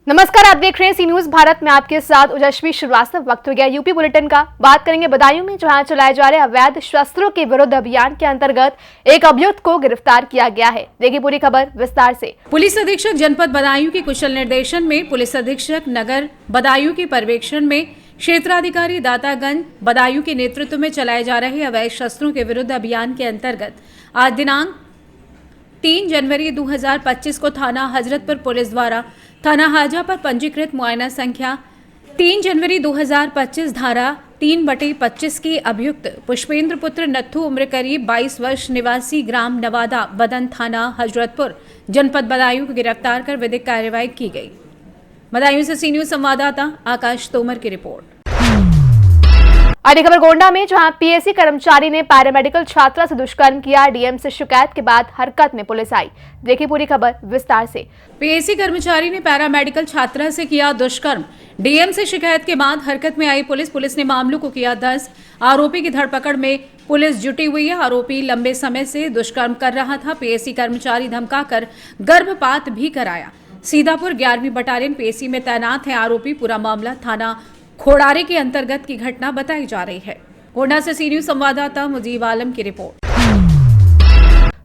नमस्कार, आप देख रहे हैं सी न्यूज भारत में आपके साथ उजस्वी श्रीवास्तव। वक्त हो गया यूपी बुलेटिन का। बात करेंगे बदायूं में, जहां चलाए जा रहे अवैध शस्त्रों के विरुद्ध अभियान के अंतर्गत एक अभियुक्त को गिरफ्तार किया गया है। देखिए पूरी खबर विस्तार से। पुलिस अधीक्षक जनपद बदायूं के कुशल निर्देशन में पुलिस अधीक्षक नगर बदायूं के पर्यवेक्षण में क्षेत्राधिकारी दातागंज बदायूं के नेतृत्व में चलाए जा रहे अवैध शस्त्रों के विरुद्ध अभियान के अंतर्गत आज दिनांक 3 जनवरी 2025 को थाना हजरतपुर पुलिस द्वारा थाना हाजा पर पंजीकृत मुआयना संख्या 3 जनवरी 2025 धारा 3/25 की अभियुक्त पुष्पेंद्र पुत्र नत्थू उम्र करीब 22 वर्ष निवासी ग्राम नवादा बदन थाना हजरतपुर जनपद बदायूं को गिरफ्तार कर विधिक कार्रवाई की गई। बदायूं से सी न्यूज संवाददाता आकाश तोमर की रिपोर्ट। अगली खबर गोंडा में, जहां पीएससी कर्मचारी ने पैरामेडिकल छात्रा से दुष्कर्म किया। डीएम से शिकायत के बाद हरकत में पुलिस आई। देखिए पूरी खबर विस्तार से। पीएससी कर्मचारी ने पैरामेडिकल छात्रा से किया दुष्कर्म। डीएम से शिकायत के बाद हरकत में आई पुलिस ने मामलों को किया दर्ज। आरोपी की धरपकड़ में पुलिस जुटी हुई है। आरोपी लंबे समय से दुष्कर्म कर रहा था। पीएससी कर्मचारी धमकाकर गर्भपात भी कराया। सीतापुर 11वीं बटालियन पीएससी में तैनात है आरोपी। पूरा मामला थाना खोड़ारे के अंतर्गत की घटना बताई जा रही है। गोंडा से सी न्यूज संवाददाता मुजीब आलम की रिपोर्ट।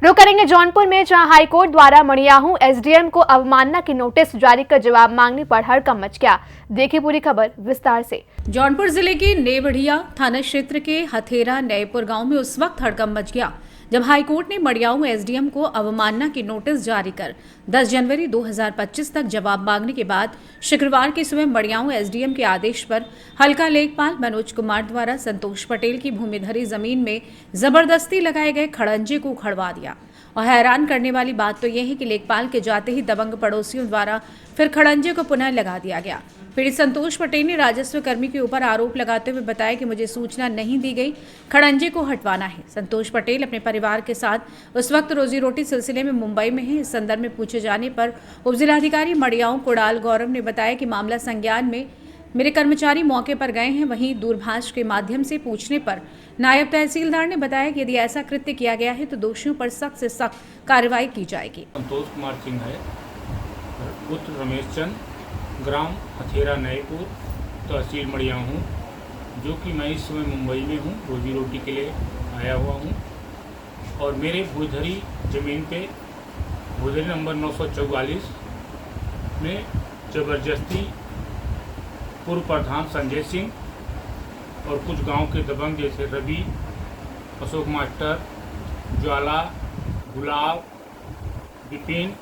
रुक करेंगे जौनपुर में, जहां हाईकोर्ट द्वारा मणियाहू एसडीएम को अवमानना की नोटिस जारी कर जवाब मांगने पर हड़कंप मच गया। देखिए पूरी खबर विस्तार से। जौनपुर जिले के नेवढ़िया थाना क्षेत्र के हथेरा नयपुर गांव में उस वक्त हड़कंप मच गया जब हाईकोर्ट ने मड़ियाऊ एसडीएम को अवमानना की नोटिस जारी कर 10 जनवरी 2025 तक जवाब मांगने के बाद शुक्रवार की सुबह मड़ियाऊ एसडीएम के आदेश पर हल्का लेखपाल मनोज कुमार द्वारा संतोष पटेल की भूमिधरी जमीन में जबरदस्ती लगाए गए खड़ंजे को उखड़वा दिया। और हैरान करने वाली बात तो यह है कि लेखपाल के जाते ही दबंग पड़ोसियों द्वारा फिर खड़ंजे को पुनः लगा दिया गया। पीड़ित संतोष पटेल ने राजस्व कर्मी के ऊपर आरोप लगाते हुए बताया कि मुझे सूचना नहीं दी गई, खड़ंजे को हटवाना है। संतोष पटेल अपने परिवार के साथ उस वक्त रोजी रोटी सिलसिले में मुंबई में है। इस संदर्भ में पूछे जाने पर उपजिलाधिकारी मड़ियाऊ कुणाल गौरव ने बताया कि मामला संज्ञान में मेरे कर्मचारी मौके पर गए हैं। वहीं दूरभाष के माध्यम से पूछने पर नायब तहसीलदार ने बताया कि यदि ऐसा कृत्य किया गया है तो दोषियों पर सख्त से सख्त कार्रवाई की जाएगी। संतोष कुमार सिंह है, पुत्र रमेश चंद, ग्राम हथेरा नयपुर, तहसील मड़ियाहू, जो कि मैं इस समय मुंबई में हूँ, रोजी रोटी के लिए आया हुआ हूँ। और मेरे भूधरी ज़मीन पे भूधरी नंबर 944 में ज़बरदस्ती पूर्व प्रधान संजय सिंह और कुछ गांव के दबंग जैसे रवि, अशोक मास्टर, ज्वाला, गुलाब, विपिन,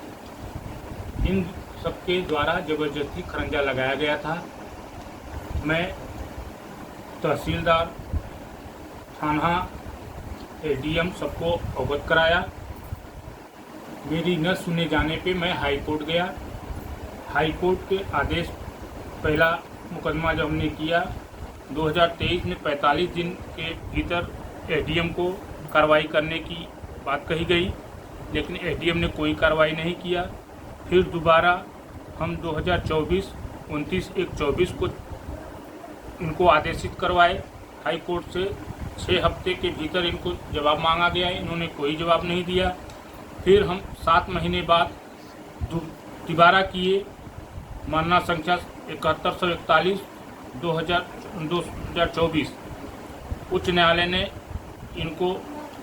इन सबके द्वारा ज़बरदस्ती खरंजा लगाया गया था। मैं तहसीलदार, थाना, एसडीएम सबको अवगत कराया। मेरी न सुने जाने पे मैं हाई कोर्ट गया। हाई कोर्ट के आदेश, पहला मुकदमा जब हमने किया 2023 में 45 दिन के भीतर एसडीएम को कार्रवाई करने की बात कही गई, लेकिन एसडीएम ने कोई कार्रवाई नहीं किया। फिर दोबारा हम 2024 29/1/24 को इनको आदेशित करवाए हाई कोर्ट से। 6 हफ्ते के भीतर इनको जवाब मांगा गया, इन्होंने कोई जवाब नहीं दिया। फिर हम 7 महीने बाद दोबारा किए। मामला संख्या 7141 2024 उच्च न्यायालय ने इनको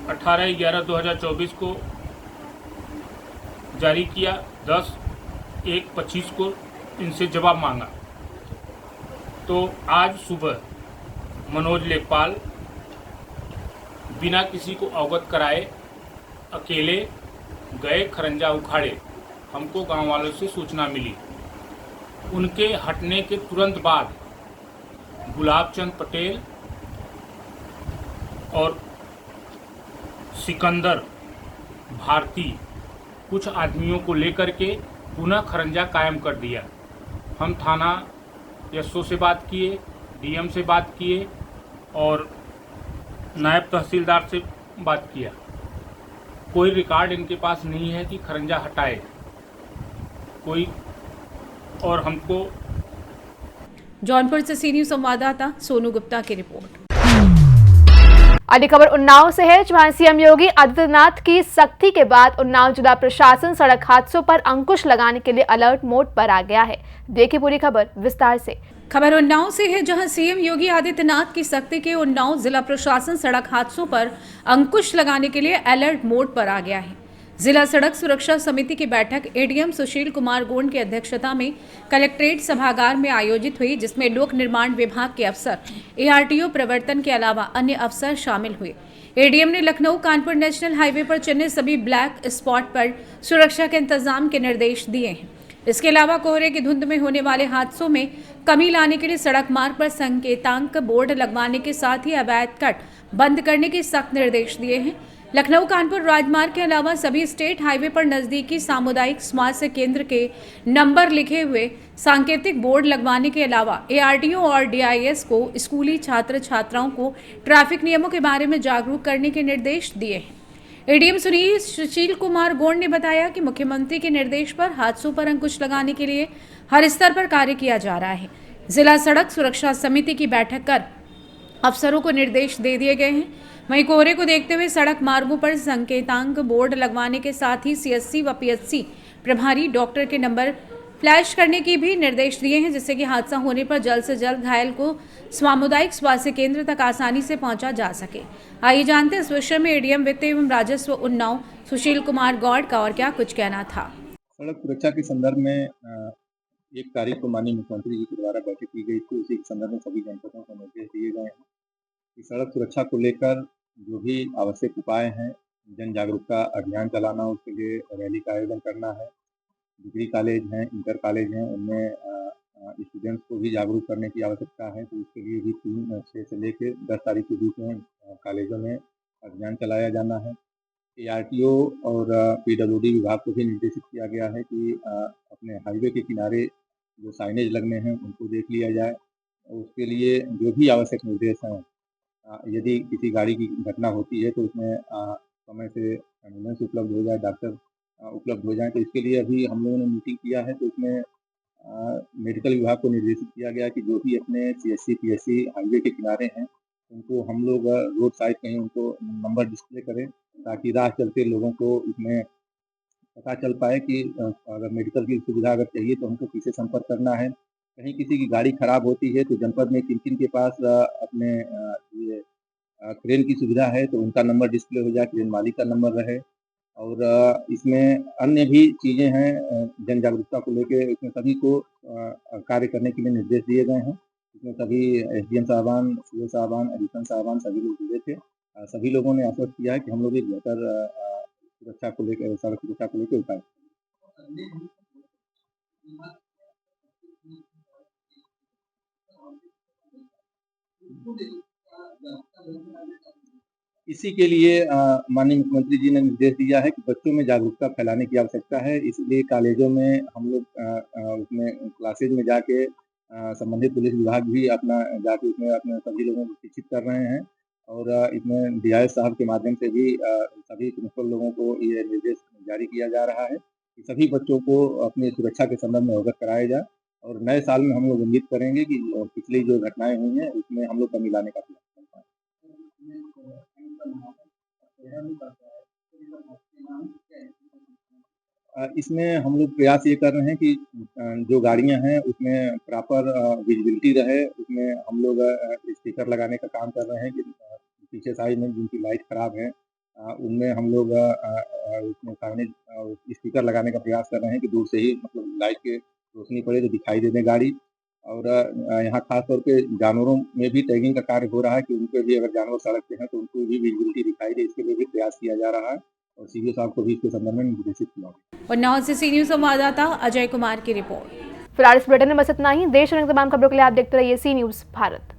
18/11/2024 को जारी किया। 10/1/25 को इनसे जवाब मांगा। तो आज सुबह मनोज लेखपाल बिना किसी को अवगत कराए अकेले गए, खरंजा उखाड़े। हमको गांव वालों से सूचना मिली। उनके हटने के तुरंत बाद गुलाबचंद पटेल और सिकंदर भारती कुछ आदमियों को लेकर के पुनः खरंजा कायम कर दिया। हम थाना एसओ से बात किए, डीएम से बात किए और नायब तहसीलदार से बात किया। कोई रिकॉर्ड इनके पास नहीं है कि खरंजा हटाए कोई। और हमको जौनपुर से सी न्यूज संवाददाता सोनू गुप्ता की रिपोर्ट। अगली खबर उन्नाव से है, जहां सीएम योगी आदित्यनाथ की सख्ती के बाद उन्नाव जिला प्रशासन सड़क हादसों पर अंकुश लगाने के लिए अलर्ट मोड पर आ गया है। देखिए पूरी खबर विस्तार से। खबर उन्नाव से है, जहां सीएम योगी आदित्यनाथ की सख्ती के उन्नाव जिला प्रशासन सड़क हादसों पर अंकुश लगाने के लिए अलर्ट मोड पर आ गया है। जिला सड़क सुरक्षा समिति की बैठक एडीएम सुशील कुमार गोंड की अध्यक्षता में कलेक्ट्रेट सभागार में आयोजित हुई, जिसमें लोक निर्माण विभाग के अफसर, एआरटीओ प्रवर्तन के अलावा अन्य अफसर शामिल हुए। एडीएम ने लखनऊ कानपुर नेशनल हाईवे पर चलने सभी ब्लैक स्पॉट पर सुरक्षा के इंतजाम के निर्देश दिए हैं। इसके अलावा कोहरे की धुंध में होने वाले हादसों में कमी लाने के लिए सड़क मार्ग पर संकेतांक बोर्ड लगवाने के साथ ही अवैध कट बंद करने के सख्त निर्देश दिए हैं। लखनऊ कानपुर राजमार्ग के अलावा सभी स्टेट हाईवे पर नजदीकी सामुदायिक स्वास्थ्य केंद्र के नंबर लिखे हुए सांकेतिक बोर्ड लगवाने के अलावा एआरटीओ और डीआईएस को स्कूली छात्र छात्राओं को ट्रैफिक नियमों के बारे में जागरूक करने के निर्देश दिए हैं। एडीएम सुशील कुमार गोंड ने बताया कि मुख्यमंत्री के निर्देश पर हादसों पर अंकुश लगाने के लिए हर स्तर पर कार्य किया जा रहा है। जिला सड़क सुरक्षा समिति की बैठक कर अफसरों को निर्देश दे दिए गए हैं। वहीं कोहरे को देखते हुए सड़क मार्गों पर संकेतांक बोर्ड लगवाने के साथ ही सीएससी व पीएचसी प्रभारी डॉक्टर के नंबर फ्लैश करने की भी निर्देश दिए हैं, जिससे कि हादसा होने पर जल्द से जल्द घायल को सामुदायिक स्वास्थ्य केंद्र तक आसानी से पहुंचा जा सके। आइए जानते हैं इस विषय में एडीएम वित्त एवं राजस्व उन्नाव सुशील कुमार गौड़ का और क्या कुछ कहना था। सड़क सुरक्षा के संदर्भ में एक तारीख को माननीय मुख्यमंत्री जी के द्वारा बैठक की गई थी। उसी के संदर्भ में सभी जनपदों को निर्देश दिए गए हैं कि सड़क सुरक्षा को लेकर जो भी आवश्यक उपाय हैं, जन जागरूकता अभियान चलाना, उसके लिए रैली का आयोजन करना है। डिग्री कॉलेज हैं, इंटर कॉलेज हैं, उनमें स्टूडेंट्स को भी जागरूक करने की आवश्यकता है। तो उसके लिए भी 6 से लेकर 10 तारीख के बीच में कॉलेजों में अभियान चलाया जाना है। एआरटीओ और पीडब्ल्यूडी विभाग को भी निर्देशित किया गया है कि अपने हाईवे के किनारे जो साइनेज लगने हैं उनको देख लिया जाए। उसके लिए जो भी आवश्यक निर्देश हैं, यदि किसी गाड़ी की घटना होती है तो उसमें समय से एम्बुलेंस उपलब्ध हो जाए, डॉक्टर उपलब्ध हो जाए। तो इसके लिए अभी हम लोगों ने मीटिंग किया है, तो इसमें मेडिकल विभाग को निर्देशित किया गया कि जो भी अपने सीएससी पीएचसी हाईवे के किनारे हैं उनको हम लोग रोड साइड कहीं उनको नंबर डिस्प्ले करें, ताकि राह चलते लोगों को इसमें पता चल पाए कि अगर मेडिकल की सुविधा अगर चाहिए तो हमको किससे संपर्क करना है। कहीं किसी की गाड़ी खराब होती है तो जनपद में किन-किन के पास अपने ये क्रेन की सुविधा है तो उनका नंबर डिस्प्ले हो जाए, क्रेन मालिक का नंबर रहे। और इसमें अन्य भी चीज़ें हैं जन जागरूकता को लेके, इसमें सभी को कार्य करने के लिए निर्देश दिए गए हैं। इसमें सभी एसडीएम साहबान, सीओ साहबान, एडिशनल साहबान सभी लोग जुड़े थे। सभी लोगों ने आश्वस्त किया है कि हम लोग एक बेहतर सुरक्षा को लेकर, सड़क सुरक्षा को लेकर उपाय इसी के लिए माननीय मुख्यमंत्री जी ने निर्देश दिया है कि बच्चों में जागरूकता फैलाने की आवश्यकता है। इसलिए कॉलेजों में हम लोग उसमें क्लासेज में जाके संबंधित पुलिस विभाग भी अपना जाके उसमें अपने सभी लोगों को शिक्षित कर रहे हैं। और इसमें डीआईएस साहब के माध्यम से भी सभी प्रिंसिपल लोगों को ये निर्देश जारी किया जा रहा है कि सभी बच्चों को अपनी सुरक्षा के संबंध में अवगत कराया जाए। और नए साल में हम लोग उम्मीद करेंगे कि पिछली जो घटनाएं हुई हैं उसमें हम लोग कमी लाने का प्रयास करते हैं। इसमें हम लोग प्रयास ये कर रहे हैं कि जो गाड़ियां हैं उसमें प्रॉपर विजिबिलिटी रहे। उसमें हम लोग स्टिकर लगाने का काम कर रहे हैं कि पीछे साइड में जिनकी लाइट खराब है उनमें हम लोग उसमें सामने स्टिकर लगाने का प्रयास कर रहे हैं कि दूर से ही मतलब लाइट के रोशनी पड़े तो दिखाई दे दे गाड़ी। और यहाँ खास तौर पे जानवरों में भी टैगिंग का कार्य हो रहा है कि उनको भी अगर जानवर सड़क पे हैं तो उनको भी विजिबिलिटी दिखाई दे, इसके लिए भी प्रयास किया जा रहा है। और सीबीओ साहब को भी इसके संदर्भ में निर्देशित किया गया। उन्नाव से सी न्यूज संवाददाता अजय कुमार की रिपोर्ट। फिलहाल इस बुलेटिन में बस इतना ही। देश और तमाम खबरों के लिए आप देखते रहिए सी न्यूज भारत।